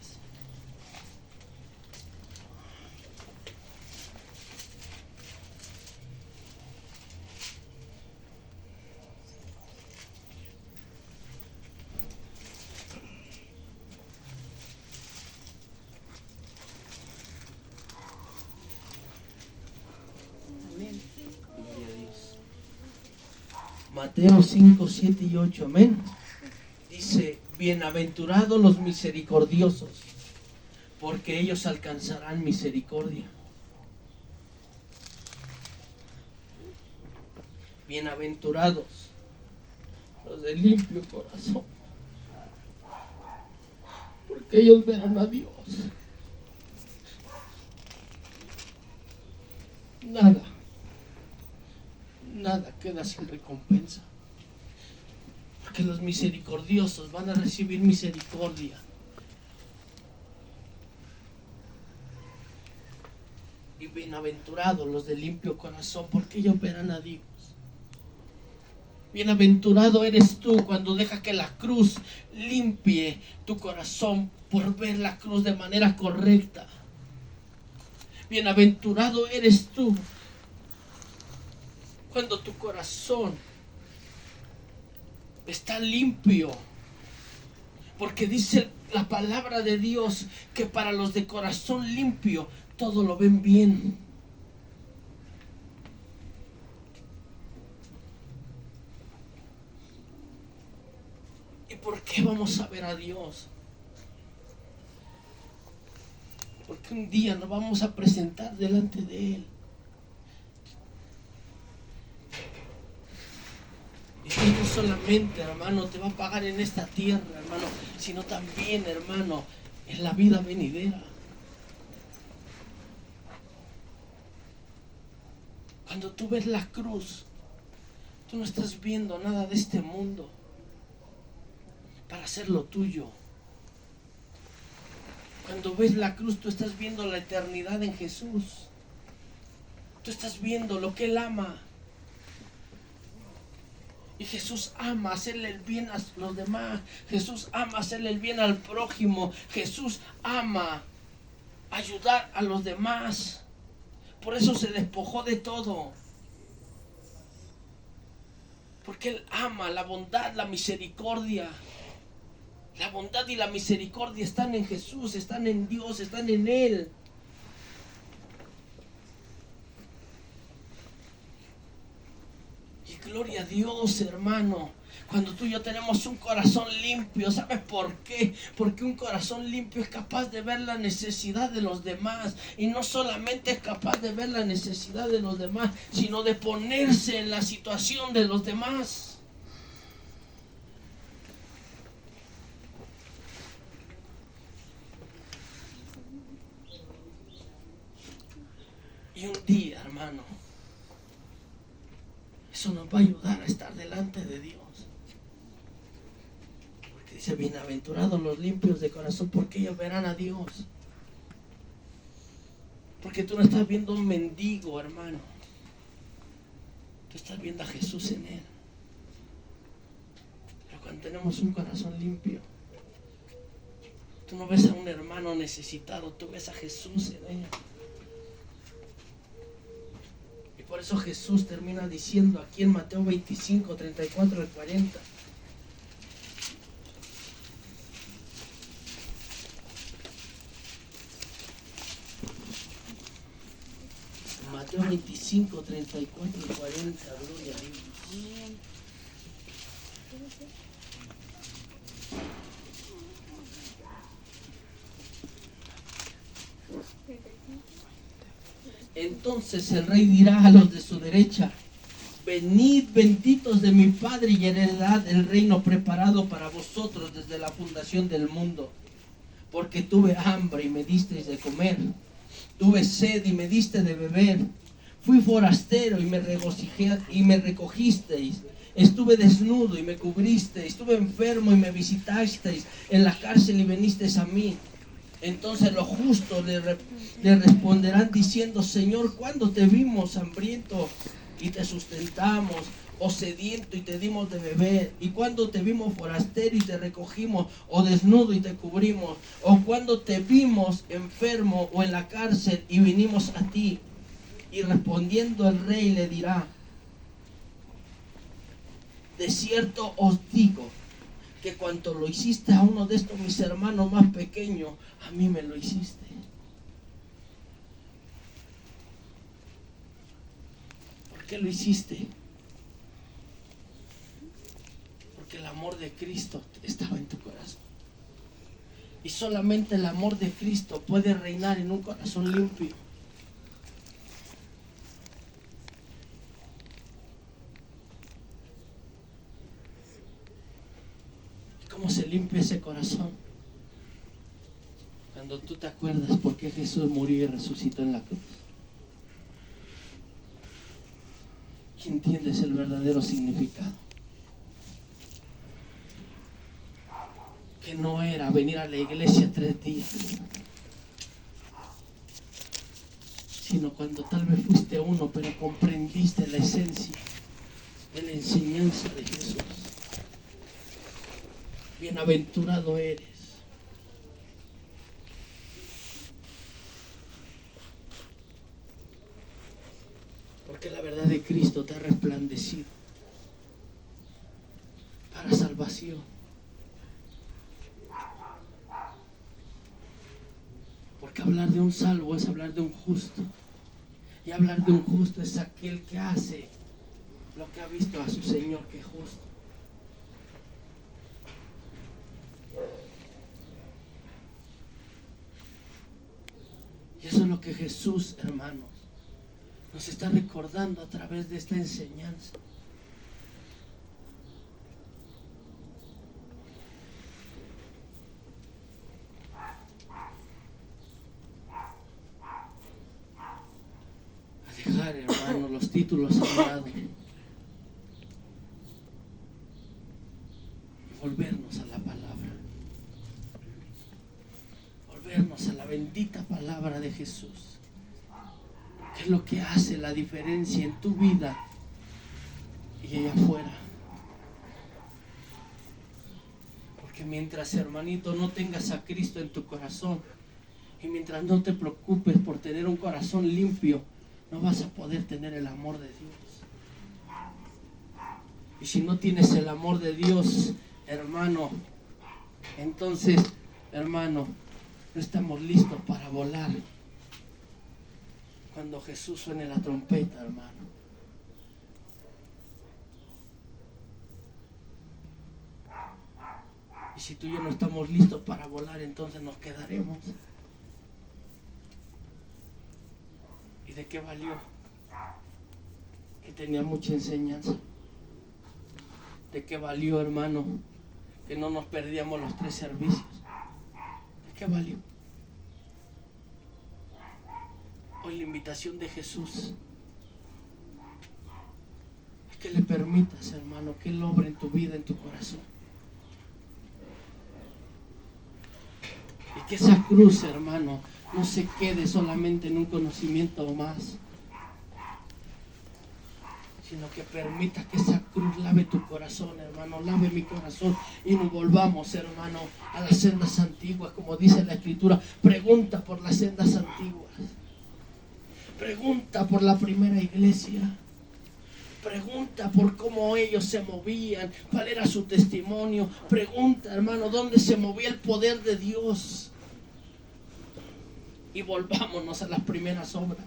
Mateo 5, 7 y 8, amén. Dice, bienaventurados los misericordiosos, porque ellos alcanzarán misericordia. Bienaventurados los de limpio corazón, porque ellos verán a Dios. Nada queda sin recompensa, porque los misericordiosos van a recibir misericordia. Y bienaventurados los de limpio corazón, porque ellos verán a Dios. Bienaventurado eres tú cuando dejas que la cruz limpie tu corazón por ver la cruz de manera correcta. Bienaventurado eres tú cuando tu corazón está limpio, porque dice la palabra de Dios que para los de corazón limpio todo lo ven bien. ¿Y por qué vamos a ver a Dios? Porque un día nos vamos a presentar delante de Él. Y Dios no solamente, hermano, te va a pagar en esta tierra, hermano, sino también, hermano, en la vida venidera. Cuando tú ves la cruz, tú no estás viendo nada de este mundo para hacerlo tuyo. Cuando ves la cruz, tú estás viendo la eternidad en Jesús. Tú estás viendo lo que Él ama. Y Jesús ama hacerle el bien a los demás. Jesús ama hacerle el bien al prójimo. Jesús ama ayudar a los demás. Por eso se despojó de todo. Porque Él ama la bondad, la misericordia. La bondad y la misericordia están en Jesús, están en Dios, están en Él. Y gloria a Dios, hermano. Cuando tú y yo tenemos un corazón limpio, ¿sabes por qué? Porque un corazón limpio es capaz de ver la necesidad de los demás. Y no solamente es capaz de ver la necesidad de los demás, sino de ponerse en la situación de los demás. Y un día, hermano, eso nos va a ayudar a estar delante de Dios. Porque dice, bienaventurados los limpios de corazón, porque ellos verán a Dios. Porque tú no estás viendo a un mendigo, hermano. Tú estás viendo a Jesús en él. Pero cuando tenemos un corazón limpio, tú no ves a un hermano necesitado, tú ves a Jesús en él. Por eso Jesús termina diciendo aquí en Mateo 25, 34 al 40. Mateo 25, 34 y 40, gloria a Dios. Entonces el rey dirá a los de su derecha: venid benditos de mi Padre, y heredad el reino preparado para vosotros desde la fundación del mundo. Porque tuve hambre y me disteis de comer, tuve sed y me diste de beber, fui forastero y me regocijé y me recogisteis, estuve desnudo y me cubristeis, estuve enfermo y me visitasteis, en la cárcel y venisteis a mí. Entonces los justos le responderán diciendo: Señor, ¿cuándo te vimos hambriento y te sustentamos, o sediento y te dimos de beber? ¿Y cuándo te vimos forastero y te recogimos, o desnudo y te cubrimos? ¿O cuándo te vimos enfermo o en la cárcel y vinimos a ti? Y respondiendo el rey le dirá: de cierto os digo que cuanto lo hiciste a uno de estos mis hermanos más pequeños, a mí me lo hiciste. ¿Por qué lo hiciste? Porque el amor de Cristo estaba en tu corazón. Y solamente el amor de Cristo puede reinar en un corazón limpio. ¿Cómo se limpia ese corazón? Cuando tú te acuerdas por qué Jesús murió y resucitó en la cruz. Y entiendes el verdadero significado. Que no era venir a la iglesia 3 días, sino cuando tal vez fuiste uno, pero comprendiste la esencia de la enseñanza de Jesús. Bienaventurado eres. Porque la verdad de Cristo te ha resplandecido para salvación. Porque hablar de un salvo es hablar de un justo. Y hablar de un justo es aquel que hace lo que ha visto a su Señor que es justo. Y eso es lo que Jesús, hermanos, nos está recordando a través de esta enseñanza. A dejar, hermanos, los títulos a un lado y volvernos a la palabra. Volvernos a la bendita palabra de Jesús. ¿Qué es lo que hace la diferencia en tu vida y allá afuera? Porque mientras, hermanito, no tengas a Cristo en tu corazón, y mientras no te preocupes por tener un corazón limpio, no vas a poder tener el amor de Dios. Y si no tienes el amor de Dios, hermano, entonces, hermano, no estamos listos para volar cuando Jesús suene la trompeta, hermano. Y si tú y yo no estamos listos para volar, entonces nos quedaremos. ¿Y de qué valió? Que tenía mucha enseñanza. ¿De qué valió, hermano, que no nos perdíamos los 3 servicios? ¿De qué valió? Hoy la invitación de Jesús es que le permitas, hermano, que Él obre en tu vida, en tu corazón. Y que esa cruz, hermano, no se quede solamente en un conocimiento más, sino que permita que esa cruz lave tu corazón, hermano, lave mi corazón, y nos volvamos, hermano, a las sendas antiguas, como dice la Escritura. Pregunta por las sendas antiguas. Pregunta por la primera iglesia. Pregunta por cómo ellos se movían, cuál era su testimonio. Pregunta, hermano, dónde se movía el poder de Dios. Y volvámonos a las primeras obras.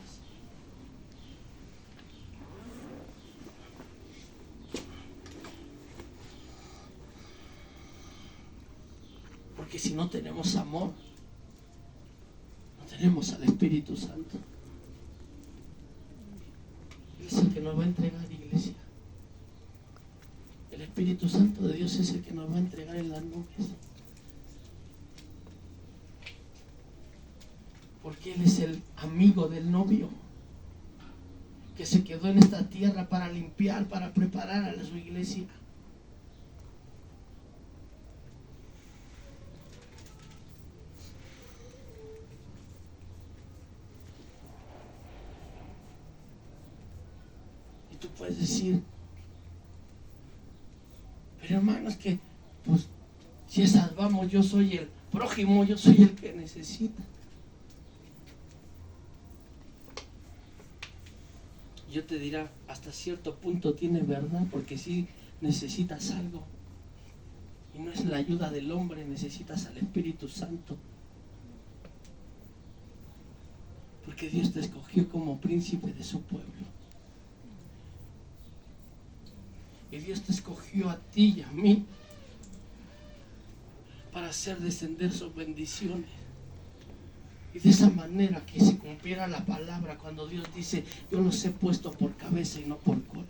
Porque si no tenemos amor, no tenemos al Espíritu Santo. Es el que nos va a entregar, iglesia. El Espíritu Santo de Dios es el que nos va a entregar en las nubes. Porque Él es el amigo del novio que se quedó en esta tierra para limpiar, para preparar a su iglesia. puedes decir, pero hermano, es que, pues, si esas vamos, yo soy el prójimo, yo soy el que necesita. Yo te dirá, hasta cierto punto tiene verdad, porque si necesitas algo, y no es la ayuda del hombre, necesitas al Espíritu Santo. Porque Dios te escogió como príncipe de su pueblo. Y Dios te escogió a ti y a mí para hacer descender sus bendiciones. Y de esa manera que se cumpliera la palabra cuando Dios dice, yo los he puesto por cabeza y no por cola.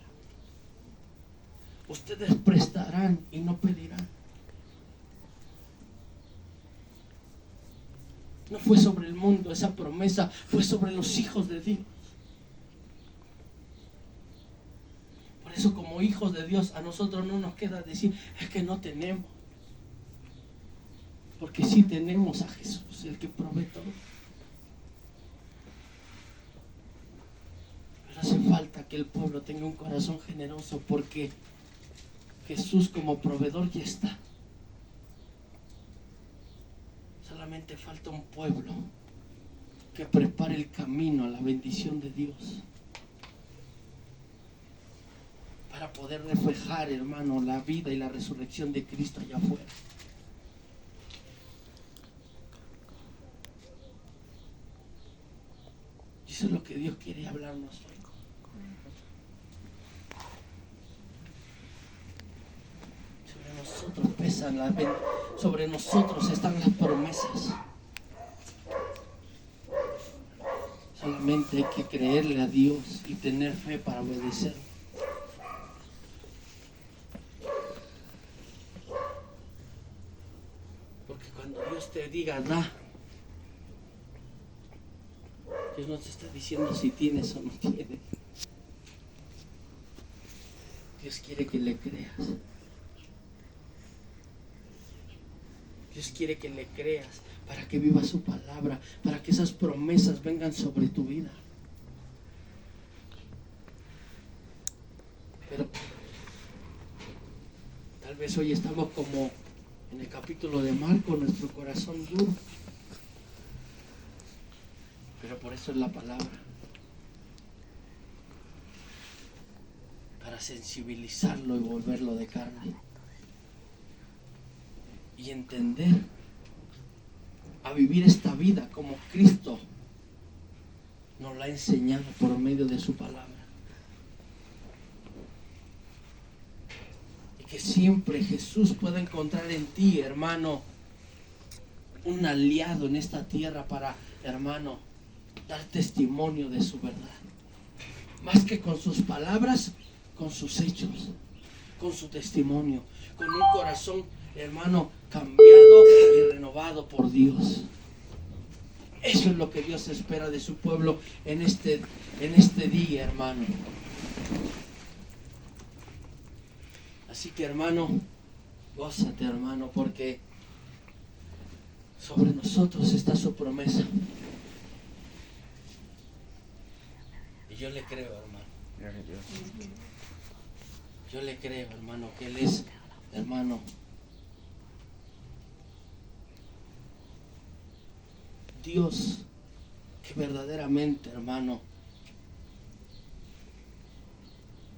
Ustedes prestarán y no pedirán. No fue sobre el mundo, esa promesa fue sobre los hijos de Dios. Por eso, como hijos de Dios, a nosotros no nos queda decir, es que no tenemos. Porque sí tenemos a Jesús, el que provee todo. Pero hace falta que el pueblo tenga un corazón generoso, porque Jesús como proveedor ya está. Solamente falta un pueblo que prepare el camino a la bendición de Dios, para poder reflejar, hermano, la vida y la resurrección de Cristo allá afuera. Y eso es lo que Dios quiere hablarnos hoy. Sobre nosotros pesan sobre nosotros están las promesas. Solamente hay que creerle a Dios y tener fe para obedecer. Porque cuando Dios te diga da, Dios no te está diciendo si tienes o no tienes. Dios quiere que le creas. Dios quiere que le creas para que viva su palabra, para que esas promesas vengan sobre tu vida. Pero tal vez hoy estamos como en el capítulo de Marcos, nuestro corazón duro. Pero por eso es la palabra. Para sensibilizarlo y volverlo de carne. Y entender a vivir esta vida como Cristo nos la ha enseñado por medio de su palabra. Y que siempre Jesús pueda encontrar en ti, hermano, un aliado en esta tierra para, hermano, dar testimonio de su verdad. Más que con sus palabras, con sus hechos, con su testimonio, con un corazón, hermano, cambiado y renovado por Dios. Eso es lo que Dios espera de su pueblo en este día, hermano. Así que, hermano, gózate, hermano, porque sobre nosotros está su promesa. Y yo le creo, hermano. Yo le creo, hermano, que Él es, hermano, Dios que verdaderamente, hermano,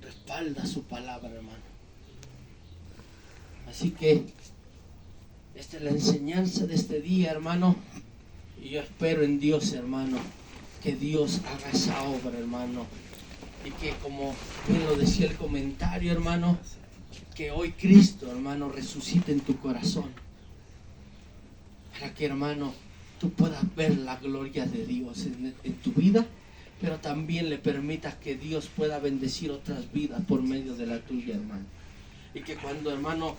respalda su palabra, hermano. Así que esta es la enseñanza de este día, hermano. Y yo espero en Dios, hermano, que Dios haga esa obra, hermano. Y que, como bien lo decía el comentario, hermano, que hoy Cristo, hermano, resucite en tu corazón. Para que, hermano, tú puedas ver la gloria de Dios en tu vida, pero también le permitas que Dios pueda bendecir otras vidas por medio de la tuya, hermano. Y que cuando, hermano,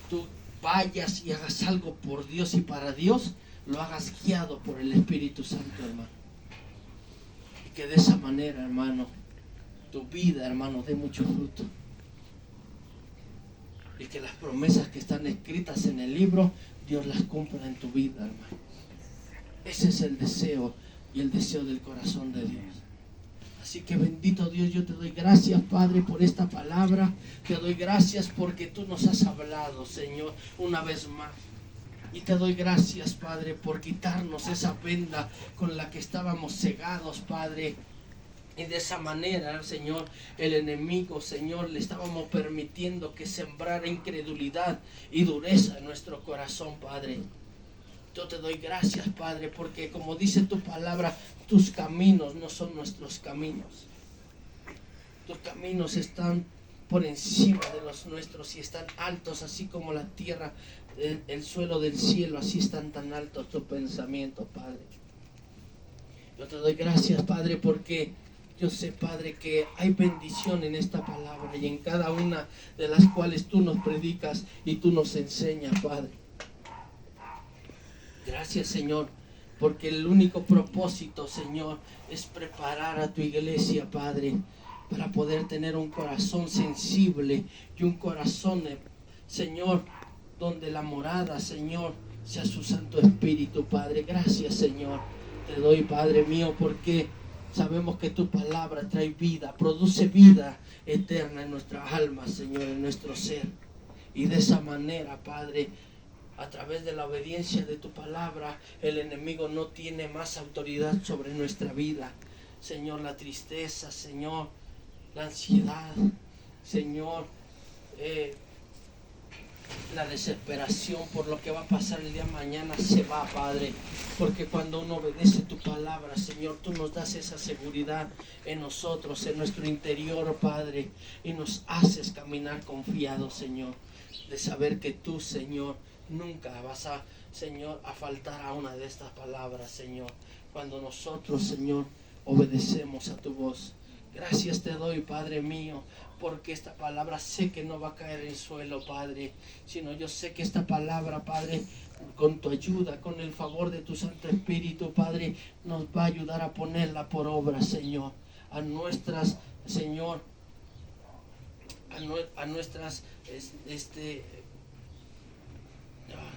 tú vayas y hagas algo por Dios y para Dios, lo hagas guiado por el Espíritu Santo, hermano. Y que de esa manera, hermano, tu vida, hermano, dé mucho fruto. Y que las promesas que están escritas en el libro, Dios las cumpla en tu vida, hermano. Ese es el deseo y el deseo del corazón de Dios. Así que bendito Dios, yo te doy gracias, Padre, por esta palabra. Te doy gracias porque tú nos has hablado, Señor, una vez más. Y te doy gracias, Padre, por quitarnos esa venda con la que estábamos cegados, Padre. Y de esa manera, Señor, el enemigo, Señor, le estábamos permitiendo que sembrara incredulidad y dureza en nuestro corazón, Padre. Yo te doy gracias, Padre, porque como dice tu palabra, tus caminos no son nuestros caminos. Tus caminos están por encima de los nuestros y están altos, así como la tierra, el suelo del cielo, así están tan altos tus pensamientos, Padre. Yo te doy gracias, Padre, porque yo sé, Padre, que hay bendición en esta palabra y en cada una de las cuales tú nos predicas y tú nos enseñas, Padre. Gracias, Señor, porque el único propósito, Señor, es preparar a tu iglesia, Padre, para poder tener un corazón sensible y un corazón, Señor, donde la morada, Señor, sea su Santo Espíritu, Padre. Gracias, Señor. Te doy, Padre mío, porque sabemos que tu palabra trae vida, produce vida eterna en nuestra alma, Señor, en nuestro ser. Y de esa manera, Padre, a través de la obediencia de tu palabra, el enemigo no tiene más autoridad sobre nuestra vida. Señor, la tristeza, Señor, la ansiedad, Señor, la desesperación por lo que va a pasar el día de mañana se va, Padre, porque cuando uno obedece tu palabra, Señor, tú nos das esa seguridad en nosotros, en nuestro interior, Padre, y nos haces caminar confiados, Señor, de saber que tú, Señor, nunca vas a, Señor, a faltar a una de estas palabras, Señor, cuando nosotros, Señor, obedecemos a tu voz. Gracias te doy, Padre mío, porque esta palabra sé que no va a caer en suelo, Padre, sino yo sé que esta palabra, Padre, con tu ayuda, con el favor de tu Santo Espíritu, Padre, nos va a ayudar a ponerla por obra, Señor, a nuestras, Señor, a nuestras,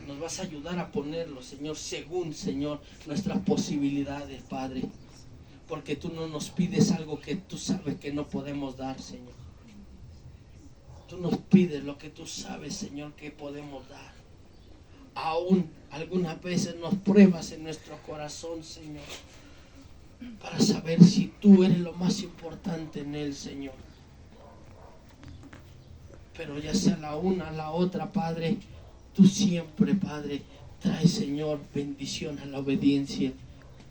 nos vas a ayudar a ponerlo, Señor, según, Señor, nuestras posibilidades, Padre. Porque tú no nos pides algo que tú sabes que no podemos dar, Señor. Tú nos pides lo que tú sabes, Señor, que podemos dar. Aún algunas veces nos pruebas en nuestro corazón, Señor, para saber si tú eres lo más importante en él, Señor. Pero ya sea la una o la otra, Padre, tú siempre, Padre, traes, Señor, bendición a la obediencia.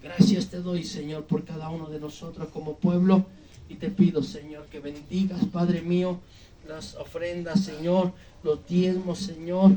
Gracias te doy, Señor, por cada uno de nosotros como pueblo. Y te pido, Señor, que bendigas, Padre mío, las ofrendas, Señor, los diezmos, Señor.